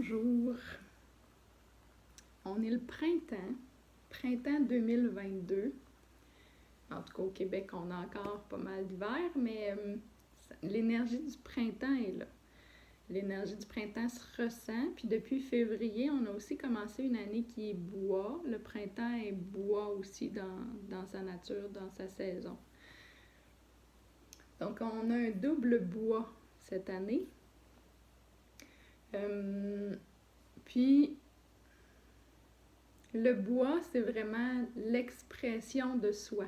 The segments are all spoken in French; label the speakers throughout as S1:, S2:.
S1: Bonjour. On est le printemps 2022. En tout cas, au Québec, on a encore pas mal d'hiver, mais l'énergie du printemps est là. L'énergie du printemps se ressent, puis depuis février, on a aussi commencé une année qui est bois. Le printemps est bois aussi dans sa nature, dans sa saison. Donc, on a un double bois cette année. Puis, le bois, c'est vraiment l'expression de soi.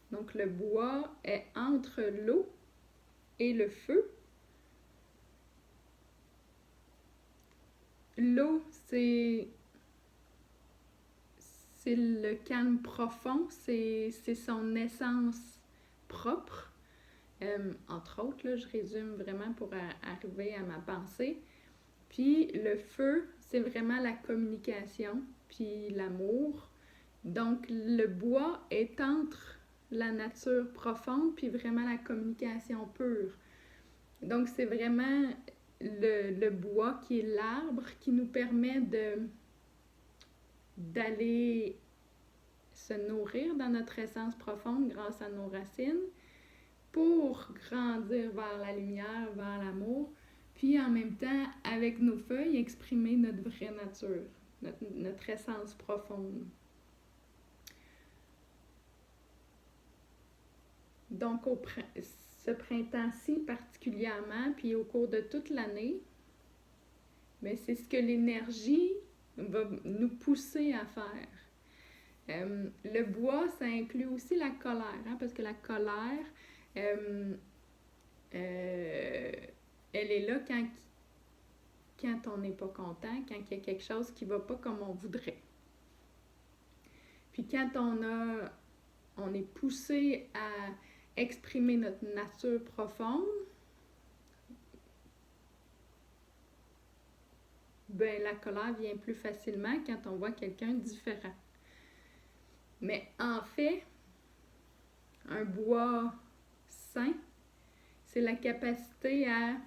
S1: Donc, le bois est entre l'eau et le feu. L'eau, c'est le calme profond, c'est son essence propre. Entre autres, là, je résume vraiment pour arriver à ma pensée. Puis le feu, c'est vraiment la communication, puis l'amour. Donc le bois est entre la nature profonde, puis vraiment la communication pure. Donc c'est vraiment le bois qui est l'arbre qui nous permet d'aller se nourrir dans notre essence profonde grâce à nos racines pour grandir vers la lumière, vers l'amour. Puis en même temps, avec nos feuilles, exprimer notre vraie nature, notre essence profonde. Donc, ce printemps-ci particulièrement, puis au cours de toute l'année, mais c'est ce que l'énergie va nous pousser à faire. Le bois, ça inclut aussi la colère, parce que la colère, elle est là quand on n'est pas content, quand il y a quelque chose qui ne va pas comme on voudrait. Puis quand on est poussé à exprimer notre nature profonde, ben la colère vient plus facilement quand on voit quelqu'un différent. Mais en fait, un bois sain, c'est la capacité à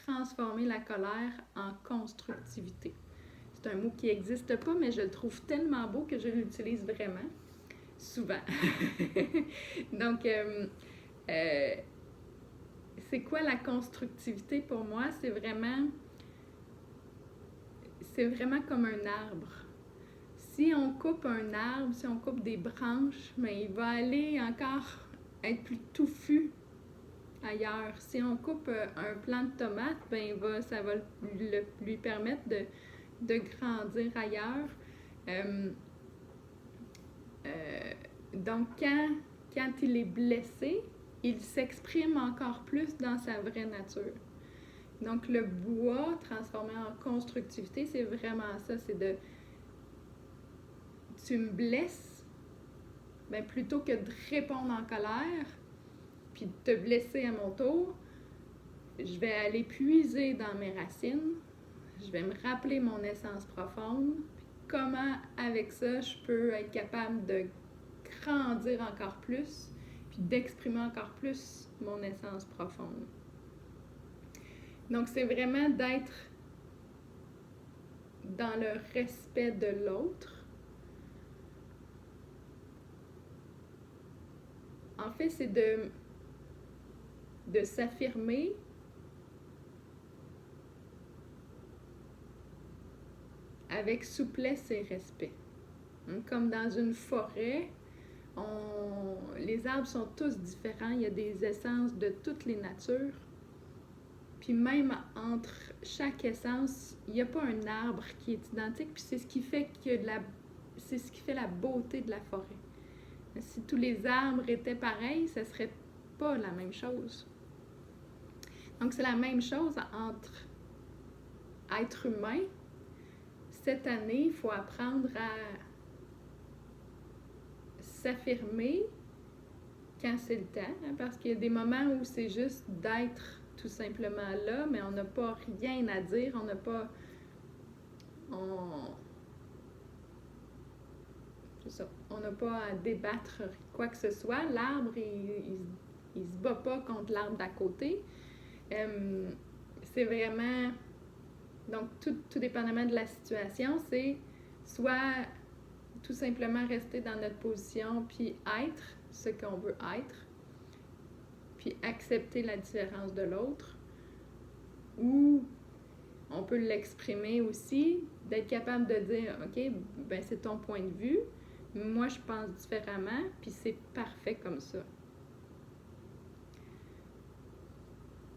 S1: transformer la colère en constructivité. C'est un mot qui n'existe pas, mais je le trouve tellement beau que je l'utilise vraiment, souvent. Donc, c'est quoi la constructivité pour moi? C'est vraiment comme un arbre. Si on coupe un arbre, si on coupe des branches, mais il va aller encore être plus touffu ailleurs. Si on coupe un plant de tomate, ben ça va lui permettre de grandir ailleurs. Donc, quand il est blessé, il s'exprime encore plus dans sa vraie nature. Donc, le bois transformé en constructivité, c'est vraiment ça, c'est tu me blesses, ben plutôt que de répondre en colère, puis de te blesser à mon tour, je vais aller puiser dans mes racines, je vais me rappeler mon essence profonde, puis comment avec ça je peux être capable de grandir encore plus, puis d'exprimer encore plus mon essence profonde. Donc c'est vraiment d'être dans le respect de l'autre. En fait, c'est de s'affirmer avec souplesse et respect. Comme dans une forêt, les arbres sont tous différents, il y a des essences de toutes les natures. Puis même entre chaque essence, il n'y a pas un arbre qui est identique, puis c'est ce qui fait c'est ce qui fait la beauté de la forêt. Si tous les arbres étaient pareils, ce ne serait pas la même chose. Donc, c'est la même chose entre êtres humains. Cette année, il faut apprendre à s'affirmer quand c'est le temps, parce qu'il y a des moments où c'est juste d'être tout simplement là, mais on n'a pas rien à dire, on n'a pas... On n'a pas à débattre quoi que ce soit. L'arbre, il se bat pas contre l'arbre d'à côté. C'est vraiment Donc, tout dépendamment de la situation, c'est soit tout simplement rester dans notre position, puis être ce qu'on veut être, puis accepter la différence de l'autre, ou on peut l'exprimer aussi, d'être capable de dire, OK, ben c'est ton point de vue, moi je pense différemment, puis c'est parfait comme ça.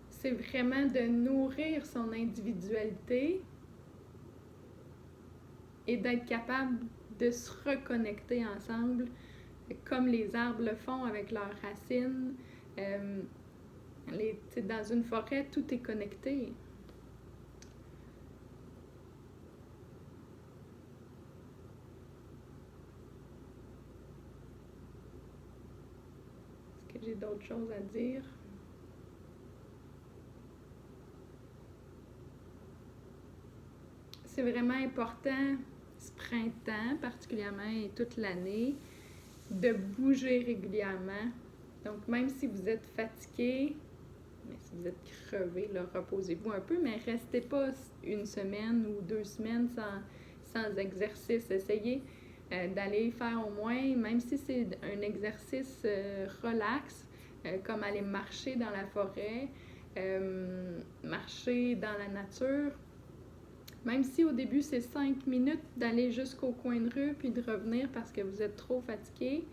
S1: C'est vraiment de nourrir son individualité et d'être capable de se reconnecter ensemble, comme les arbres le font avec leurs racines. Dans une forêt, tout est connecté. Est-ce que j'ai d'autres choses à dire? C'est vraiment important, ce printemps particulièrement et toute l'année, de bouger régulièrement. Donc, même si vous êtes fatigué, mais si vous êtes crevé, là, reposez-vous un peu, mais restez pas une semaine ou 2 semaines sans exercice. Essayez d'aller faire au moins, même si c'est un exercice relax, comme aller marcher dans la forêt, marcher dans la nature. Même si au début c'est 5 minutes d'aller jusqu'au coin de rue puis de revenir parce que vous êtes trop fatigué,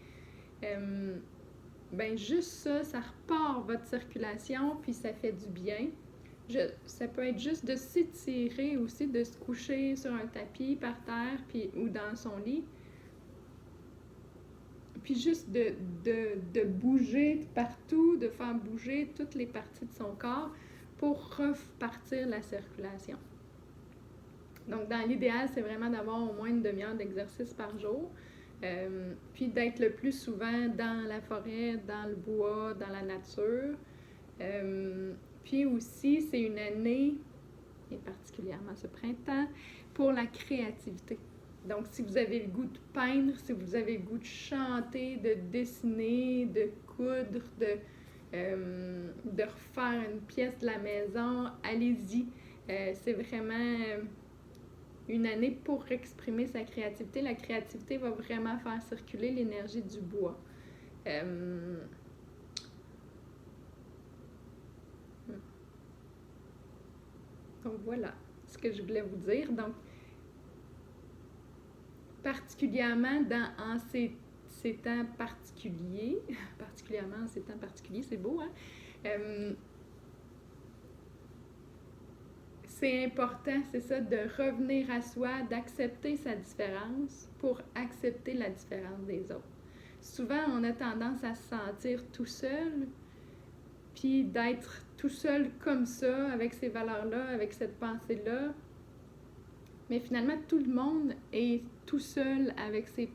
S1: ben juste ça repart votre circulation puis ça fait du bien. Ça peut être juste de s'étirer aussi, de se coucher sur un tapis par terre puis, ou dans son lit. Puis juste de bouger partout, de faire bouger toutes les parties de son corps pour repartir la circulation. Donc, dans l'idéal, c'est vraiment d'avoir au moins une demi-heure d'exercice par jour, puis d'être le plus souvent dans la forêt, dans le bois, dans la nature. Puis aussi, c'est une année, et particulièrement ce printemps, pour la créativité. Donc, si vous avez le goût de peindre, si vous avez le goût de chanter, de dessiner, de coudre, de refaire une pièce de la maison, allez-y. C'est vraiment une année pour exprimer sa créativité. La créativité va vraiment faire circuler l'énergie du bois. Donc voilà ce que je voulais vous dire. Donc, particulièrement en ces temps particuliers, particulièrement en ces temps particuliers, c'est beau, hein? C'est important, c'est ça, de revenir à soi, d'accepter sa différence pour accepter la différence des autres. Souvent, on a tendance à se sentir tout seul, puis d'être tout seul comme ça, avec ces valeurs-là, avec cette pensée-là. Mais finalement, tout le monde est tout seul avec ses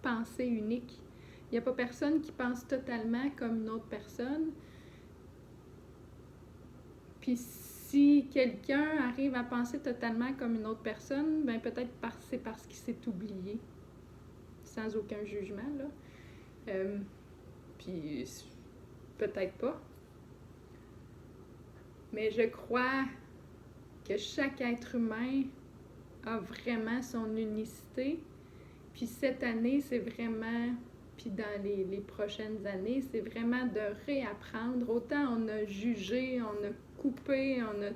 S1: pensées uniques. Il n'y a pas personne qui pense totalement comme une autre personne. Puis si quelqu'un arrive à penser totalement comme une autre personne, ben peut-être c'est parce qu'il s'est oublié, sans aucun jugement, là. Puis peut-être pas. Mais je crois que chaque être humain a vraiment son unicité. Puis cette année, c'est vraiment, puis dans les prochaines années, c'est vraiment de réapprendre. Autant on a jugé, on a coupé, on a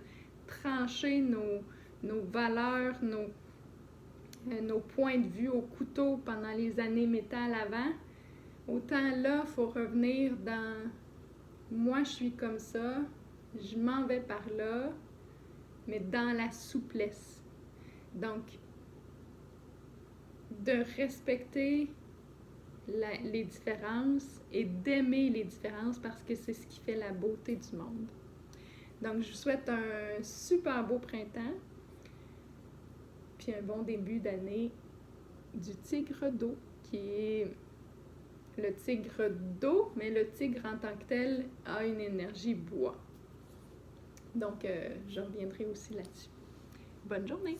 S1: tranché nos valeurs, nos points de vue au couteau pendant les années métal avant. Autant là, il faut revenir dans « moi, je suis comme ça, je m'en vais par là », mais dans la souplesse. Donc, de respecter les différences et d'aimer les différences parce que c'est ce qui fait la beauté du monde. Donc, je vous souhaite un super beau printemps, puis un bon début d'année du tigre d'eau, qui est le tigre d'eau, mais le tigre en tant que tel a une énergie bois. Donc, je reviendrai aussi là-dessus. Bonne journée!